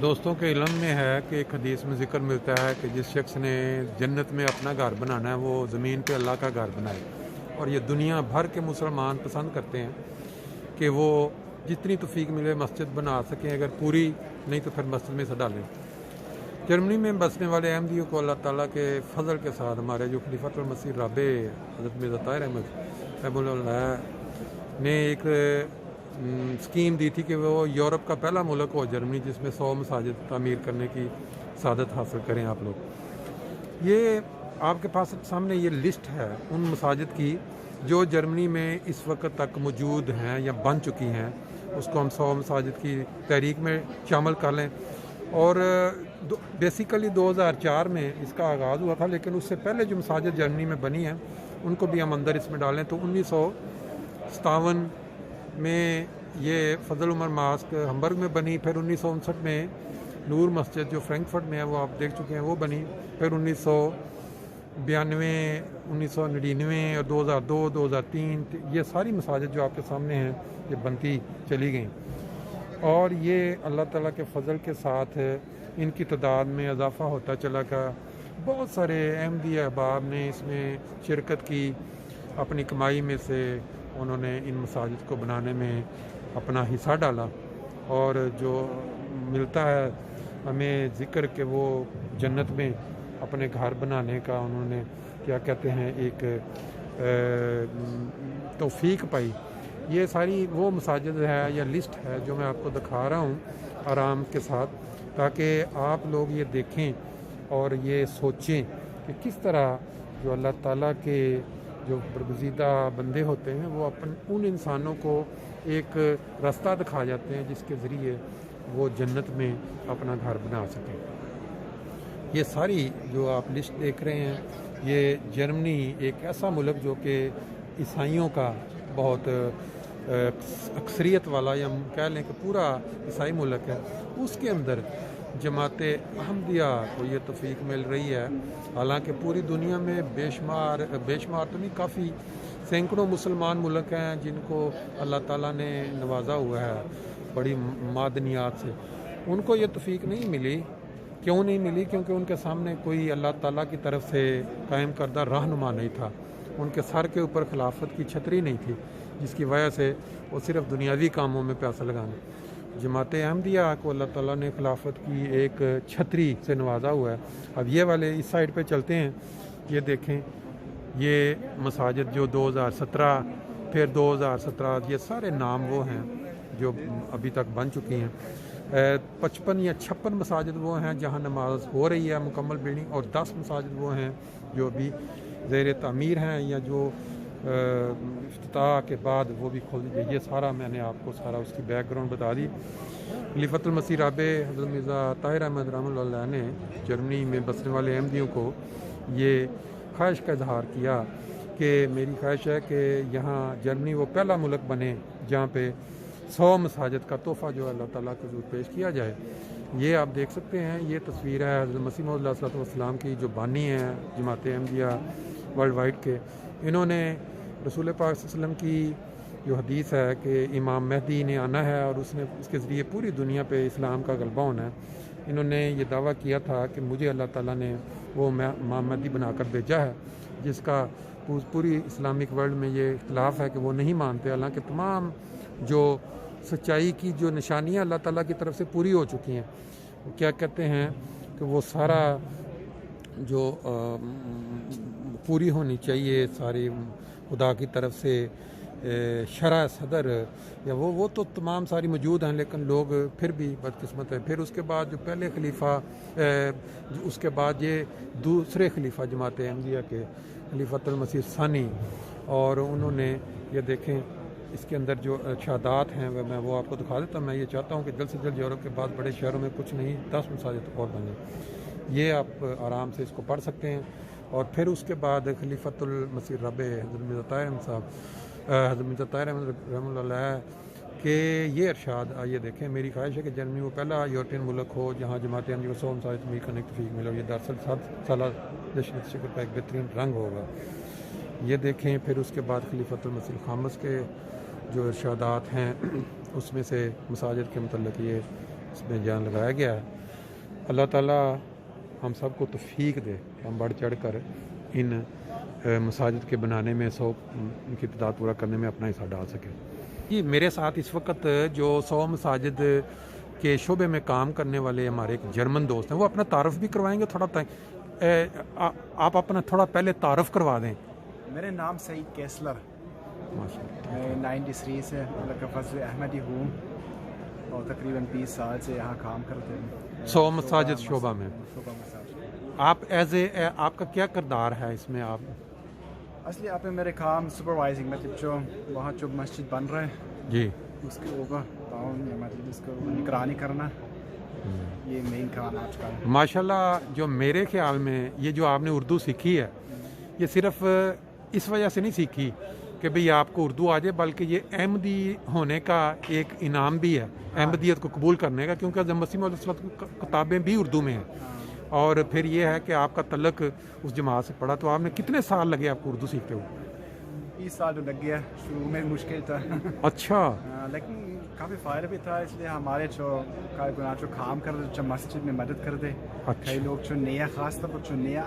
دوستوں کے علم میں ہے کہ ایک حدیث میں ذکر ملتا ہے کہ جس شخص نے جنت میں اپنا گھر بنانا ہے وہ زمین پہ اللہ کا گھر بنائے، اور یہ دنیا بھر کے مسلمان پسند کرتے ہیں کہ وہ جتنی توفیق ملے مسجد بنا سکیں، اگر پوری نہیں تو پھر مسجد میں سے ڈالیں۔ جرمنی میں بسنے والے احمدیوں کو اللہ تعالیٰ کے فضل کے ساتھ ہمارے جو خلیفۃ المسیح رابع حضرت مرزا طاہر احمد رحمہ اللہ نے ایک اسکیم دی تھی کہ وہ یورپ کا پہلا ملک ہو جرمنی جس میں 100 مساجد تعمیر کرنے کی سعادت حاصل کریں آپ لوگ۔ یہ آپ کے پاس سامنے یہ لسٹ ہے ان مساجد کی جو جرمنی میں اس وقت تک موجود ہیں یا بن چکی ہیں، اس کو ہم 100 مساجد کی تحریک میں شامل کر لیں۔ اور بیسیکلی 2004 میں اس کا آغاز ہوا تھا، لیکن اس سے پہلے جو مساجد جرمنی میں بنی ہیں ان کو بھی ہم اندر اس میں ڈالیں تو 1957 میں یہ فضل عمر ماسک ہمبرگ میں بنی، پھر 1959 میں نور مسجد جو فرینکفرٹ میں ہے وہ آپ دیکھ چکے ہیں وہ بنی، پھر 1992 1999 اور 2002 2003 یہ ساری مساجد جو آپ کے سامنے ہیں یہ بنتی چلی گئیں، اور یہ اللہ تعالیٰ کے فضل کے ساتھ ان کی تعداد میں اضافہ ہوتا چلا گیا۔ بہت سارے احمدی احباب نے اس میں شرکت کی، اپنی کمائی میں سے انہوں نے ان مساجد کو بنانے میں اپنا حصہ ڈالا، اور جو ملتا ہے ہمیں ذکر کہ وہ جنت میں اپنے گھر بنانے کا انہوں نے کیا کہتے ہیں ایک توفیق پائی۔ یہ ساری وہ مساجد ہے یا لسٹ ہے جو میں آپ کو دکھا رہا ہوں آرام کے ساتھ، تاکہ آپ لوگ یہ دیکھیں اور یہ سوچیں کہ کس طرح جو اللہ تعالیٰ کے جو برگزیدہ بندے ہوتے ہیں وہ ان انسانوں کو ایک راستہ دکھا جاتے ہیں جس کے ذریعے وہ جنت میں اپنا گھر بنا سکیں۔ یہ ساری جو آپ لسٹ دیکھ رہے ہیں یہ جرمنی ایک ایسا ملک جو کہ عیسائیوں کا بہت اکثریت والا یا کہہ لیں کہ پورا عیسائی ملک ہے، اس کے اندر جماعت احمدیہ کو یہ توفیق مل رہی ہے، حالانکہ پوری دنیا میں بے شمار تو نہیں، کافی سینکڑوں مسلمان ملک ہیں جن کو اللہ تعالیٰ نے نوازا ہوا ہے بڑی معدنیات سے، ان کو یہ توفیق نہیں ملی۔ کیوں نہیں ملی؟ کیونکہ ان کے سامنے کوئی اللہ تعالیٰ کی طرف سے قائم کردہ رہنما نہیں تھا، ان کے سر کے اوپر خلافت کی چھتری نہیں تھی، جس کی وجہ سے وہ صرف دنیاوی کاموں میں پیسہ لگانے۔ جماعت احمدیہ کو اللہ تعالیٰ نے خلافت کی ایک چھتری سے نوازا ہوا ہے۔ اب یہ والے اس سائڈ پہ چلتے ہیں، یہ دیکھیں یہ مساجد جو 2017 پھر 2017 یہ سارے نام وہ ہیں جو ابھی تک بن چکی ہیں۔ 55 یا 56 مساجد وہ ہیں جہاں نماز ہو رہی ہے مکمل بلڈنگ، اور 10 مساجد وہ ہیں جو ابھی زیر تعمیر ہیں یا جو افتتاح کے بعد وہ بھی کھول دیجیے۔ یہ سارا میں نے آپ کو سارا اس کی بیک گراؤنڈ بتا دی۔ خلیفۃ المسیح رابع حضرت مرزا طاہر احمد رحمہ اللہ نے جرمنی میں بسنے والے احمدیوں کو یہ خواہش کا اظہار کیا کہ میری خواہش ہے کہ یہاں جرمنی وہ پہلا ملک بنے جہاں پہ 100 مساجد کا تحفہ جو اللہ تعالیٰ کے حضور پیش کیا جائے۔ یہ آپ دیکھ سکتے ہیں، یہ تصویر ہے حضرت مسیح موعود علیہ الصلوۃ والسلام کی جو بانی ہیں جماعت احمدیہ ورلڈ وائڈ کے۔ انہوں نے رسول پاک صلی اللہ علیہ وسلم کی جو حدیث ہے کہ امام مہدی نے آنا ہے اور اس کے ذریعے پوری دنیا پہ اسلام کا غلبہ ہونا ہے، انہوں نے یہ دعویٰ کیا تھا کہ مجھے اللہ تعالیٰ نے وہ امام مہدی بنا کر بھیجا ہے، جس کا پوری اسلامک ورلڈ میں یہ اختلاف ہے کہ وہ نہیں مانتے، حالانکہ تمام جو سچائی کی جو نشانیاں اللہ تعالیٰ کی طرف سے پوری ہو چکی ہیں۔ وہ کیا کہتے ہیں کہ وہ سارا جو پوری ہونی چاہیے ساری خدا کی طرف سے شرع صدر یا وہ تو تمام ساری موجود ہیں، لیکن لوگ پھر بھی بدقسمت ہیں۔ پھر اس کے بعد جو پہلے خلیفہ اس کے بعد یہ دوسرے خلیفہ جماعت احمدیہ کے خلیفۃ المسیح ثانی، اور انہوں نے یہ دیکھیں اس کے اندر جو ارشادات ہیں میں وہ آپ کو دکھا دیتا ہوں۔ میں یہ چاہتا ہوں کہ جلد سے جلد یورپ کے بعد بڑے شہروں میں کچھ نہیں 10 مساجد اور بنے، یہ آپ آرام سے اس کو پڑھ سکتے ہیں۔ اور پھر اس کے بعد خلیفۃ المسیح رابع حضرت مرزا طاہر احمد صاحب حضرت مرزا طاہر احمد رحمہ اللہ کہ یہ ارشاد یہ دیکھیں، میری خواہش ہے کہ جرمنی وہ پہلا یورپین ملک ہو جہاں جماعت احمدیہ کو 100 مساجد تعمیر کرنے کی توفیق ملے، یہ دراصل 7 سالہ جشن شکر کا ایک بہترین رنگ ہوگا۔ یہ دیکھیں پھر اس کے بعد خلیفۃ المسیح الخامس کے جو ارشادات ہیں اس میں سے مساجد کے متعلق یہ اس میں جان لگایا گیا ہے. اللہ تعالیٰ ہم سب کو توفیق دے کہ ہم بڑھ چڑھ کر ان مساجد کے بنانے میں 100 کی تعداد پورا کرنے میں اپنا حصہ ڈال سکیں. جی میرے ساتھ اس وقت جو 100 مساجد کے شعبے میں کام کرنے والے ہمارے ایک جرمن دوست ہیں, وہ اپنا تعارف بھی کروائیں گے تھوڑا. آپ اپنا تھوڑا پہلے تعارف کروا دیں. میرے نام سعید کیسلر, ماشاء اللہ. میں 93 سے ملک فضل احمدی ہوں اور تقریباً 20 سال سے یہاں کام کرتے ہیں 100 مساجد شعبہ میں. آپ آپ کا کیا کردار ہے اس میں؟ آپ اصلی آپ میرے کام سپروائزنگ, مطلب جو وہاں جو مسجد بن رہے ہیں جی اس کے اوپر تعاون, مطلب اس کو نگرانی کرنا, یہ مین کام آج کل. ماشاءاللہ. جو میرے خیال میں یہ جو آپ نے اردو سیکھی ہے, یہ صرف اس وجہ سے نہیں سیکھی کہ بھئی آپ کو اردو آ جائے, بلکہ یہ احمدی ہونے کا ایک انعام بھی ہے, احمدیت کو قبول کرنے کا, کیونکہ حضرت مسیح موعود علیہ الصلوۃ والسلام کی کتابیں بھی اردو میں ہیں. اور پھر یہ ہے کہ آپ کا تعلق اس جماعت سے پڑا. تو آپ نے کتنے سال لگے آپ کو اردو سیکھتے ہو؟ 20 سال تو لگ گیا. شروع میں مشکل تھا اچھا. لیکن کافی فائدہ بھی تھا, اس لیے ہمارے جو کام کر رہے مسجد میں مدد کرتے. کئی لوگ جو نیا, خاص طور پر جو نیا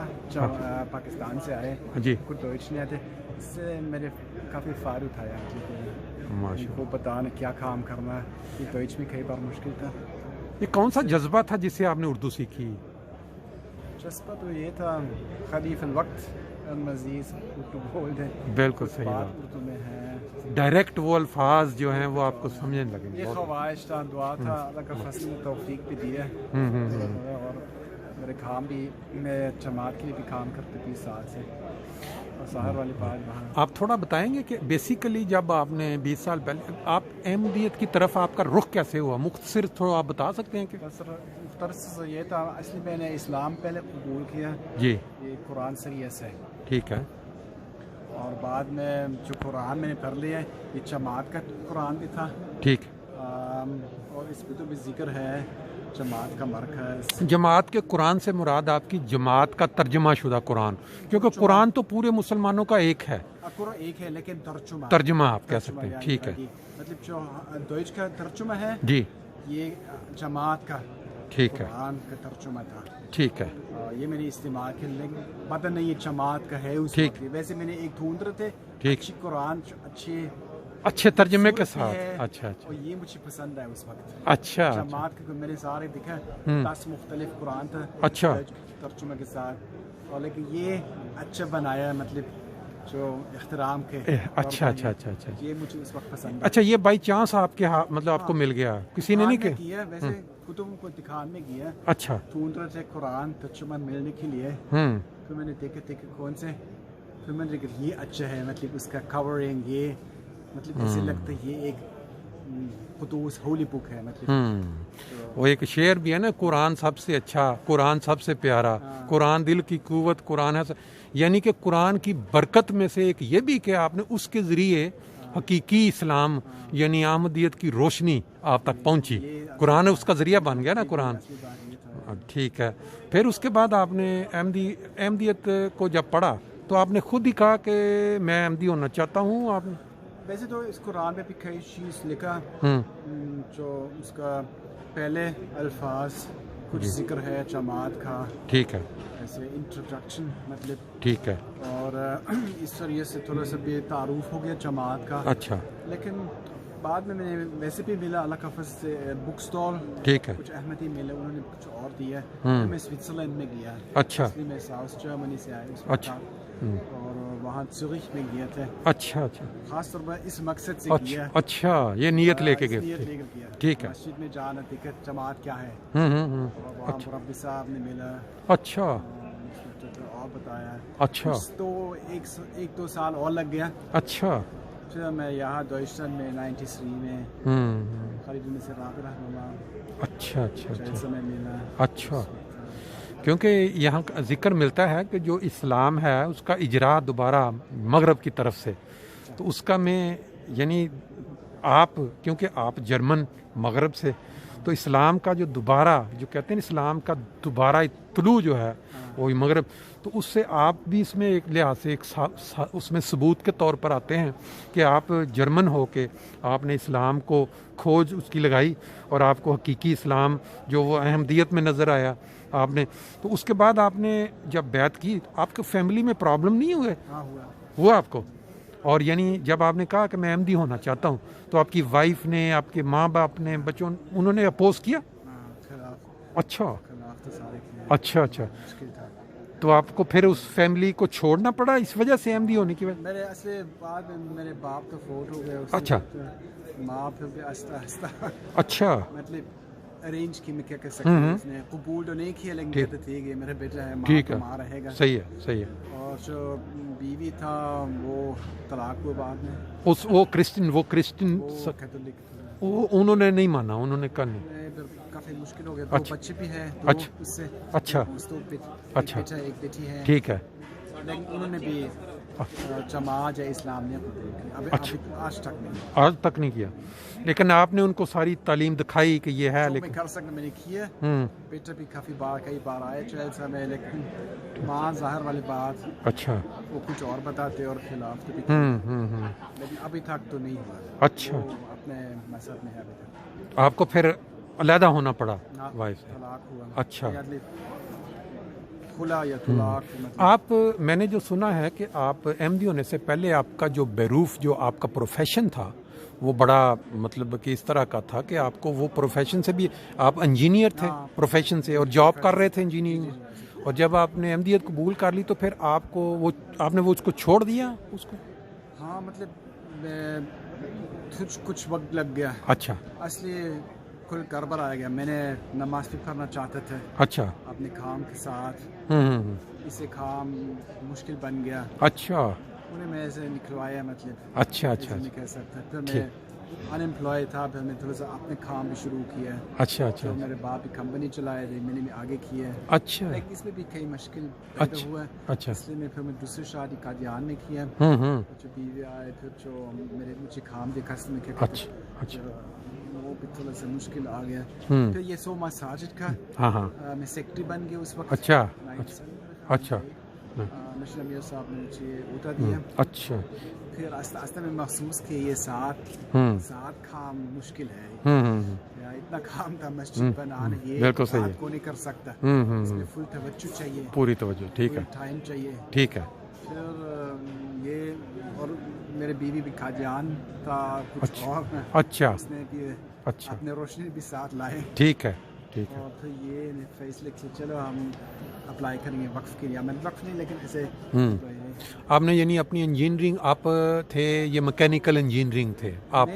پاکستان سے آئے, جی کچھ ڈوئچ نہیں آتے, اس سے میرے کافی فائدہ اٹھایا. ماشاءاللہ. کو بتانا کیا کام کرنا ہے, یہ ڈوئچ میں کئی بار مشکل تھا. یہ کون سا جذبہ تھا جس سے آپ نے اردو سیکھی؟ جذبہ تو یہ تھا, خلیف الوقت مزید اردو بول دیں. بالکل صحیح بات. اردو میں ہے ڈائریکٹ وہ الفاظ جو ہیں وہ آپ کو سمجھنے لگیں گے. یہ خواہش تھا, دعا تھا, اللہ کا فضل میں توفیق بھی دی ہے. اور میرے کام بھی, میں جماعت کے لیے بھی کام کرتے 20 سال سے, اور ظاہر والی بات وہاں. آپ تھوڑا بتائیں گے کہ بیسیکلی جب آپ نے 20 سال پہلے آپ احمدیت کی طرف آپ کا رخ کیسے ہوا؟ مختصر تھوڑا آپ بتا سکتے ہیں کہ؟ مختصر یہ تھا, اصلی میں نے اسلام پہلے قبول کیا جی, یہ قرآن سریہ سے. ٹھیک ہے. اور بعد میں جو قرآن میں نے پڑھ لیا, یہ جماعت کا قرآن بھی تھا. ٹھیک. اور اس پہ تو بھی ذکر ہے جماعت کا مرکز. جماعت کے قرآن سے مراد آپ کی جماعت کا ترجمہ شدہ قرآن, کیونکہ قرآن تو پورے مسلمانوں کا ایک ہے. قرآن ایک ہے لیکن ترجمہ آپ کہہ سکتے ہیں. ٹھیک ہے. مطلب جو ڈوئچ کا ترجمہ ہے جی, یہ جماعت کا ٹھیک ہے قرآن کا ترجمہ تھا. ٹھیک ہے. یہ میں نے استعمال کیا, لیکن پتہ نہیں یہ جماعت کا ہے اس وقت. ویسے میں نے ایک ڈھونڈ رہے تھے اچھی قرآن, اچھے ترجمے کے ساتھ. اچھا اچھا. اور یہ مجھے پسند ہے اس وقت. اچھا. جماعت کے میرے سارے دکھا 10 مختلف قرآن تھا. اچھا. ترجمے کے ساتھ, اور لیکن یہ اچھا بنایا, مطلب جو احترام کے. اچھا اچھا اچھا اچھا. یہ مجھے اس وقت پسند ہے. اچھا, یہ بائی چانس آپ کے مطلب آپ کو مل گیا, کسی نے نہیں کیا؟ ویسے کتب کو دکھانے گیا. اچھا. ڈھونڈ رہے تھے قرآن ترجمہ ملنے کے لیے. پھر میں نے دیکھے کون سے, پھر میں نے دیکھا یہ اچھا ہے, مطلب اس کا کورنگ, یہ مطلب ایسے لگتا ہے یہ ایک قدوس ہولی بک ہے. مطلب وہ ایک شعر بھی ہے نا, قرآن سب سے اچھا, قرآن سب سے پیارا, قرآن دل کی قوت, قرآن ہے. یعنی کہ قرآن کی برکت میں سے ایک یہ بھی کہ آپ نے اس کے ذریعے حقیقی اسلام یعنی احمدیت کی روشنی آپ تک پہنچی. قرآن اس کا ذریعہ بن گیا نا قرآن. ٹھیک ہے. پھر اس کے بعد آپ نے احمدیت کو جب پڑھا تو آپ نے خود ہی کہا کہ میں احمدی ہونا چاہتا ہوں. آپ نے ویسے تو اس قرآن میں بھی کئی چیز لکھا, جو اس کا پہلے الفاظ کچھ ذکر ہے جماعت کا. ٹھیک ہے. ایسے انٹروڈکشن مطلب. ٹھیک ہے. اور اس طریقے سے تھوڑا سا بے تعارف ہو گیا جماعت کا. اچھا. لیکن بعد میں نے ویسے بھی ملا اللہ کا فضل سے بک اسٹال. ٹھیک ہے. کچھ احمدی ملے, انہوں نے کچھ اور دیا. میں سوئٹزرلینڈ میں گیا. اچھا. میں ساؤتھ جرمنی سے آیا اس وقت. اور وہاں زورخ میں گیا تھا. اچھا اچھا. خاص طور پر اس مقصد سے کیا. اچھا, یہ نیت لے کے گئے. ٹھیک ہے. مسجد میں جانا, دقت جماعت کیا ہے, وہاں مربی صاحب نے ملا. اچھا. اور بتایا. اچھا. تو ایک دو سال اور لگ گیا. اچھا. پھر میں یہاں ڈوئچلینڈ میں 93 میں خالد میں سے رابطہ رہا. اچھا اچھا اچھا. اچھا. کیونکہ یہاں ذکر ملتا ہے کہ جو اسلام ہے اس کا اجرا دوبارہ مغرب کی طرف سے, تو اس کا میں یعنی آپ, کیونکہ آپ جرمن مغرب سے, تو اسلام کا جو دوبارہ جو کہتے ہیں اسلام کا دوبارہ طلوع جو ہے وہ مغرب، تو اس سے آپ بھی اس میں ایک لحاظ سے اس میں ثبوت کے طور پر آتے ہیں کہ آپ جرمن ہو کے آپ نے اسلام کو کھوج اس کی لگائی اور آپ کو حقیقی اسلام جو وہ احمدیت میں نظر آیا آپ نے، تو اس کے بعد آپ نے جب بیعت کی آپ کے فیملی میں پرابلم نہیں ہوئے؟ ہاں ہوا آپ کو؟ اور یعنی جب آپ نے کہا کہ میں احمدی ہونا چاہتا ہوں تو آپ کی وائف نے، آپ کے ماں باپ نے، بچوں انہوں نے اپوز کیا؟ اچھا اچھا اچھا، تو آپ کو پھر اس فیملی کو چھوڑنا پڑا اس وجہ سے احمدی ہونے کی وجہ؟ میرے اصل بعد میرے باپ تو فوت ہو گئے، اچھا ماں پھر بھی آہستہ آہستہ اچھا مطلب ارینج کی میں کیا کہہ سکتے ہیں، اس نے قبول تو نہیں کیا لیکن کہتے تھے کہ میرا بیٹا ہے، ماں تو ماں رہے گا. صحیح ہے صحیح ہے. اور جو بیوی تھا وہ طلاق ہوا بعد میں، وہ کرسچن انہوں نے نہیں مانا، انہوں نے کہا نہیں، کافی مشکل ہو گیا. دو بچے بھی ہیں اس سے، اچھا اچھا ایک بیٹی ہے، ٹھیک ہے، لیکن انہوں نے بھی جماعت اسلام نے آج تک نہیں کیا. لیکن آپ نے ان کو ساری تعلیم دکھائی کہ یہ ہے، لیکن کر سکتے میں نے کیا. بیٹا بھی کئی بار آئے چیلسا میں، لیکن ماں ظاہر والی بات اچھا وہ کچھ اور بتاتے اور خلاف تو بھی لیکن ابھی تک تو نہیں ہوا. اچھا اپنے مذہب میں ہے ابھی تک. آپ کو پھر علیحدہ ہونا پڑا وائف سے؟ طلاق ہوا. اچھا کھلا یا طلاق. آپ میں نے جو سنا ہے کہ آپ احمدی ہونے سے پہلے آپ کا جو بیروف جو آپ کا پروفیشن تھا وہ بڑا مطلب کہ اس طرح کا تھا کہ آپ کو وہ پروفیشن سے بھی آپ انجینئر تھے پروفیشن سے اور جاب کر رہے تھے انجینئرنگ میں، اور جب آپ نے احمدیت قبول کر لی تو پھر آپ کو وہ آپ نے وہ اس کو چھوڑ دیا اس کو؟ ہاں مطلب کچھ وقت لگ گیا. اچھا اصلی کل گڑبڑ آ گیا. میں نے نماز بھی پڑھنا چاہتے تھے اچھا اپنے کام کے ساتھ، اسے کام مشکل بن گیا. اچھا انہیں میں سے نکلوایا مطلب. اچھا اچھا نہیں کہہ سکتا. پھر میں ان امپلائی تھا، پھر میں تھوڑا سا اپنے کام بھی شروع کیا. اچھا اچھا میرے باپ بھی کمپنی چلائے تھے، میں نے بھی آگے کیا. اچھا لیکن اس میں بھی کئی مشکل پیدا ہوا. اچھا اس لیے میں پھر میں دوسری شادی قادیان میں کیا. جو بیوی آئے پھر جو مجھے کام دکھا میں کیا اچھا وہ بھی تھوڑا سا مشکل آ گیا. پھر یہ سو مساجد کا میں سیکٹری بن گیا اس وقت. اچھا اچھا نشر امیر صاحب نے مجھے عہدہ دیا. اچھا پھر آہستہ آہستہ میں محسوس کہ یہ ساتھ کام مشکل ہے. اتنا کام تھا مسجد بنانا، یہ رات کو نہیں کر سکتا. اس میں فل توجہ چاہیے، پوری توجہ. ٹھیک ہے، ٹائم چاہیے. ٹھیک ہے. پھر یہ اور میرے بیوی بھی قادیان تھا کچھ اور. اچھا اس نے بھی اپنے روشنی بھی ساتھ لائے. ٹھیک ہے ٹھیک ہے. اور پھر یہ فیصلے کہ چلو ہم اپلائی کریں گے وقف کے لیے. میں وقف نہیں لیکن ایسے آپ نے یعنی اپنی انجینئرنگ آپ تھے یہ میکینیکل انجینئرنگ تھے آپ؟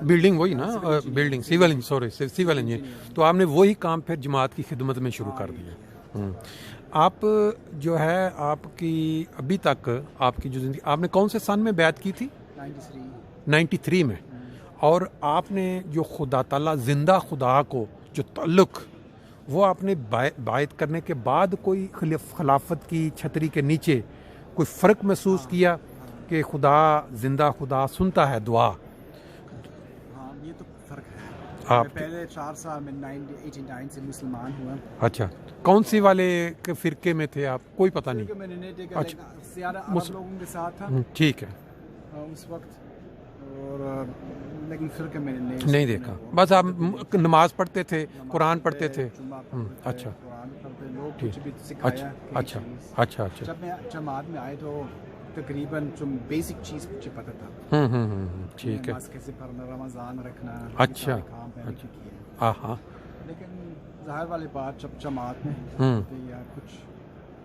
بلڈنگ وہی نا، بلڈنگ سول انجینئر. تو آپ نے وہی کام پھر جماعت کی خدمت میں شروع کر دیا. آپ جو ہے آپ کی ابھی تک آپ کی جو زندگی، آپ نے کون سے سن میں بیعت کی تھی؟ 93 میں. اور آپ نے جو خدا تعالیٰ زندہ خدا کو جو تعلق وہ آپ نے بیعت کرنے کے بعد کوئی خلافت کی چھتری کے نیچے کوئی فرق محسوس کیا کہ خدا زندہ خدا سنتا ہے دعا؟ ہاں یہ تو فرق ہے. آپ پہلے 4 سال میں 89 سے مسلمان ہوا. اچھا کون سی والے فرقے میں تھے آپ؟ کوئی پتہ نہیں. میں نے نہیں دیکھا، زیادہ عرب لوگوں کے ساتھ تھا ٹھیک ہے اس وقت. اور لیکن فرقے میں نے نہیں دیکھا. بس آپ نماز پڑھتے تھے، قرآن پڑھتے تھے. اچھا اچھا اچھا. جب میں جماعت میں آئے تو تقریباً جو بیسک چیز مجھے پتہ تھا. ٹھیک ہے. نماز کیسے پڑھنا، رمضان رکھنا. اچھا ہاں. لیکن ظاہر والی بات جب جماعت میں یا کچھ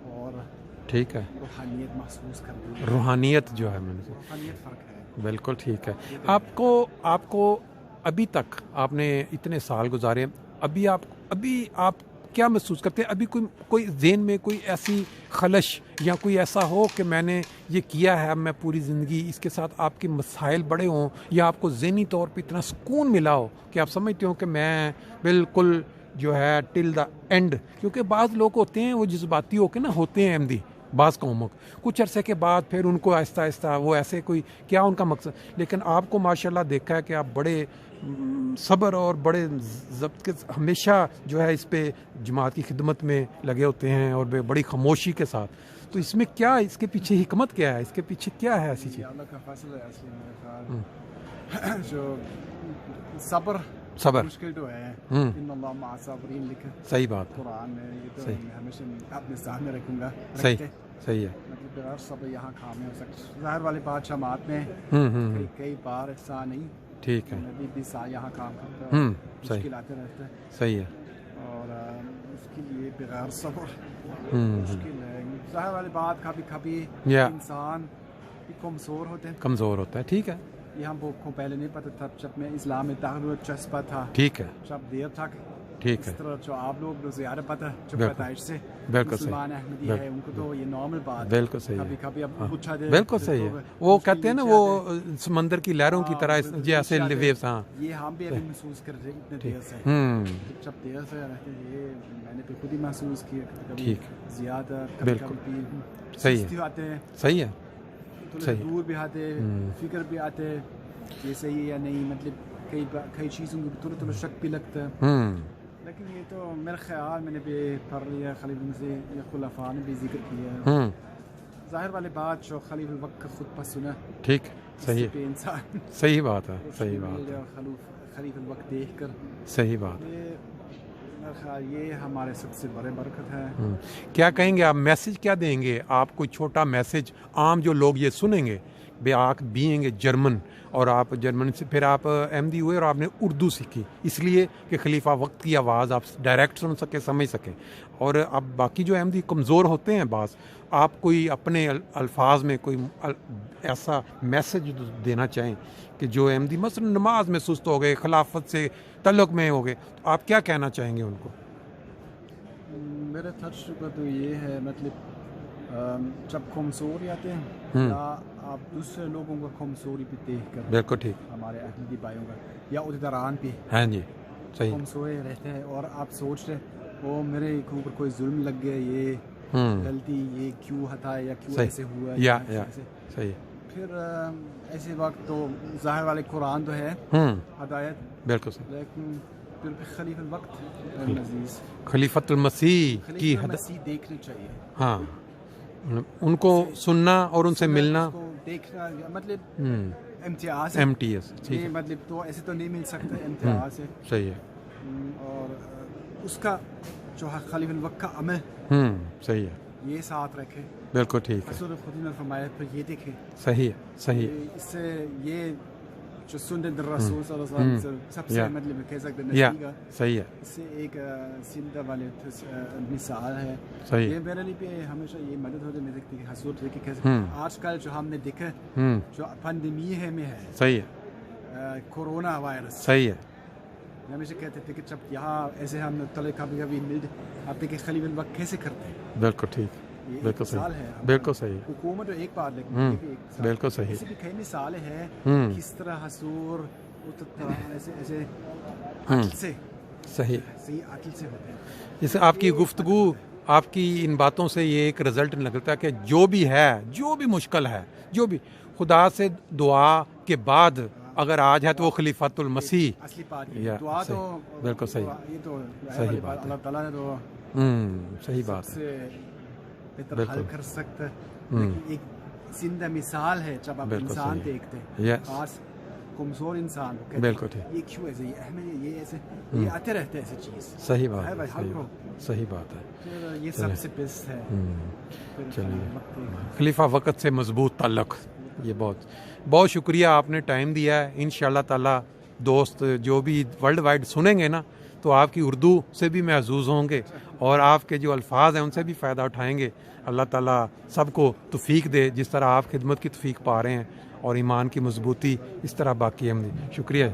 اور ٹھیک ہے روحانیت محسوس کرتے ہیں. روحانیت جو ہے روحانیت فرق ہے. بالکل ٹھیک ہے. آپ کو ابھی تک آپ نے اتنے سال گزارے، ابھی آپ کیا محسوس کرتے ہیں؟ ابھی کوئی ذہن میں کوئی ایسی خلش یا کوئی ایسا ہو کہ میں نے یہ کیا ہے، اب میں پوری زندگی اس کے ساتھ آپ کے مسائل بڑے ہوں یا آپ کو ذہنی طور پہ اتنا سکون ملا ہو کہ آپ سمجھتے ہو کہ میں بالکل جو ہے ٹل دا اینڈ؟ کیونکہ بعض لوگ ہوتے ہیں وہ جذباتی ہو کے نا ہوتے ہیں احمدی، بعض قوموں کچھ عرصے کے بعد پھر ان کو آہستہ آہستہ وہ ایسے کوئی کیا ان کا مقصد. لیکن آپ کو ماشاءاللہ دیکھا ہے کہ آپ بڑے صبر اور بڑے ضبط کے ہمیشہ جو ہے اس پہ جماعت کی خدمت میں لگے ہوتے ہیں اور بڑی خاموشی کے ساتھ. تو اس میں کیا اس کے پیچھے حکمت کیا ہے, اس کے پیچھے کیا ہے ایسی چیز؟ اللہ کا فضل ہے اصلی میرے خیال جو صبر مشکل تو ہے. ان اللہ مع الصابرین لکھا صحیح بات قرآن میں, یہ تو ہمیشہ اپنے سامنے رکھوں گا. صحیح ہے. مطلب بغیر صبر یہاں کام نہیں ہو سکتا. ظاہر والی بات جماعت میں کئی بار ایسا نہیں. ٹھیک ہے. میں بھی سال یہاں کام کرتا ہوں, مشکل آتے رہتے ہیں. صحیح ہے. اور اس کے لیے بغیر صبر مشکل ہے. ظاہر والی بات کبھی کبھی انسان کمزور ہوتا ہے. ٹھیک ہے. یہ ہم کو پہلے نہیں پتہ تھا جب میں اسلام میں داخل چسپا تھا. ٹھیک ہے. جب دیر تک ٹھیک ہے. اس طرح جو آپ لوگ زیادہ پتہ جو پیدائش سے مسلمان احمدی ہے ان کو تو یہ نارمل بات. بالکل صحیح. کبھی کبھی اب پوچھا دے. بالکل صحیح ہے. وہ کہتے ہیں نا وہ سمندر کی لہروں کی طرح جیسے ویوز. ہاں یہ ہم بھی ابھی محسوس کر رہے اتنے دیر سے. جب دیر سے رہتے یہ میں نے خود ہی محسوس کیا. کبھی زیادہ کبھی صحیح آتے ہیں. صحیح ہے. دور بھی آتے, فکر بھی آتے یہ صحیح ہے یا نہیں. مطلب کئی چیزوں کو تھوڑا شک بھی لگتا ہے. لیکن یہ تو میرا خیال میں نے بھی پڑھ لیا خلیفہ سے یا خلفاء نے بھی ذکر کیا ہے. ظاہر والی بات جو خلیفہ الوقت کا خود پسنا. ٹھیک. صحیح ہے. انسان صحیح بات ہے. صحیح بات ہے. خلیفہ الوقت دیکھ کر صحیح بات. میرا خیال یہ ہمارے سب سے بڑے برکت ہے. کیا کہیں گے آپ, میسج کیا دیں گے آپ, کوئی چھوٹا میسج عام جو لوگ یہ سنیں گے بے آنکھ بینگ اے جرمن, اور آپ جرمن سے پھر آپ احمدی ہوئے اور آپ نے اردو سیکھی اس لیے کہ خلیفہ وقت کی آواز آپ ڈائریکٹ سن سکیں, سمجھ سکیں. اور اب باقی جو احمدی کمزور ہوتے ہیں بعض, آپ کوئی اپنے الفاظ میں کوئی ایسا میسج دینا چاہیں کہ جو احمدی مثلا نماز میں سست ہو گئے, خلافت سے تعلق میں ہو گئے, تو آپ کیا کہنا چاہیں گے ان کو؟ میرا تجربہ تو یہ ہے مطلب جب کمزوری آتے ہیں یا آپ دوسرے لوگوں کو کمزوری پہ دیکھ کر. بالکل ٹھیک. ہمارے احمدی بھائیوں کا یا عہدیداران پہ ہاں جی صحیح کمزورے رہتے ہیں اور آپ سوچ رہے وہ میرے اوپر کوئی ظلم لگ گیا, یہ غلطی یہ کیوں ہٹا یا کیوں ایسے ہوا یا صحیح. پھر ایسے وقت تو ظاہر والے قرآن تو ہے ہدایت. بالکل صحیح. لیکن پھر خلیفہ الوقت عزیز خلیفۃ المسیح کی دیکھنی چاہیے. ہاں ان کو سننا اور ان سے ملنا دیکھنا مطلب امتیاز یہ مطلب تو ایسے تو نہیں مل سکتا امتیاز ہے. صحیح ہے. اور اس کا جو خلیفہ الوقت کا عمل صحیح ہے یہ ساتھ رکھے. بالکل ٹھیک ہے. حضور خود نے فرمایا پھر یہ دیکھے. صحیح ہے. صحیح. اس سے یہ جو سنت الرسول صلی اللہ علیہ وسلم سب سے مطلب کہہ سکتے ہیں صحیح ہے. اس سے ایک زندہ والے مثال ہے. صحیح. یہ میرے لیے بھی ہمیشہ یہ مدد ہوتی ہے کہ حضور کہ کیسے آج کل جو ہم نے دیکھا جو پینڈیمی ہے میں ہے. صحیح ہے. Corona virus. صحیح ہے. ہمیشہ کہتے تھے کہ جب یہاں ایسے ہم کبھی کبھی مل آپ دیکھیں خلیفہ الوقت کیسے کرتے ہیں. بالکل ٹھیک. بالکل صحیح. بالکل صحیح. حکومت ایک بات لیکن بالکل صحیح. ایسی بھی کئی مثالیں ہیں کس طرح حضور ایسے عدل سے صحیح عدل سے ہوتے ہیں. جیسے آپ کی گفتگو آپ کی ان باتوں سے یہ ایک رزلٹ نکلتا ہے کہ جو بھی ہے, جو بھی مشکل ہے, جو بھی خدا سے دعا کے بعد اگر آج ہے تو وہ خلیفۃ المسیح اصلی بات ہے. دعا تو بالکل صحیح. یہ تو صحیح بات. اللہ تعالیٰ نے تو صحیح بات ہے بہتر حل کر سکتا ہے. لیکن ایک زندہ مثال ہے جب آپ انسان دیکھتے ہیں خاص کمزور انسان. بالکل ٹھیک. یہ کیوں ایسے یہ ایسے یہ آتے رہتے ہیں ایسی چیز. صحیح بات ہے. صحیح بات ہے. پھر یہ سب سے بیسٹ ہے. چلیے خلیفہ وقت سے مضبوط تعلق. یہ بہت شکریہ آپ نے ٹائم دیا ہے. انشاءاللہ تعالیٰ دوست جو بھی ورلڈ وائڈ سنیں گے نا تو آپ کی اردو سے بھی محظوظ ہوں گے اور آپ کے جو الفاظ ہیں ان سے بھی فائدہ اٹھائیں گے. اللہ تعالیٰ سب کو توفیق دے جس طرح آپ خدمت کی توفیق پا رہے ہیں اور ایمان کی مضبوطی اس طرح باقی. ہم شکریہ.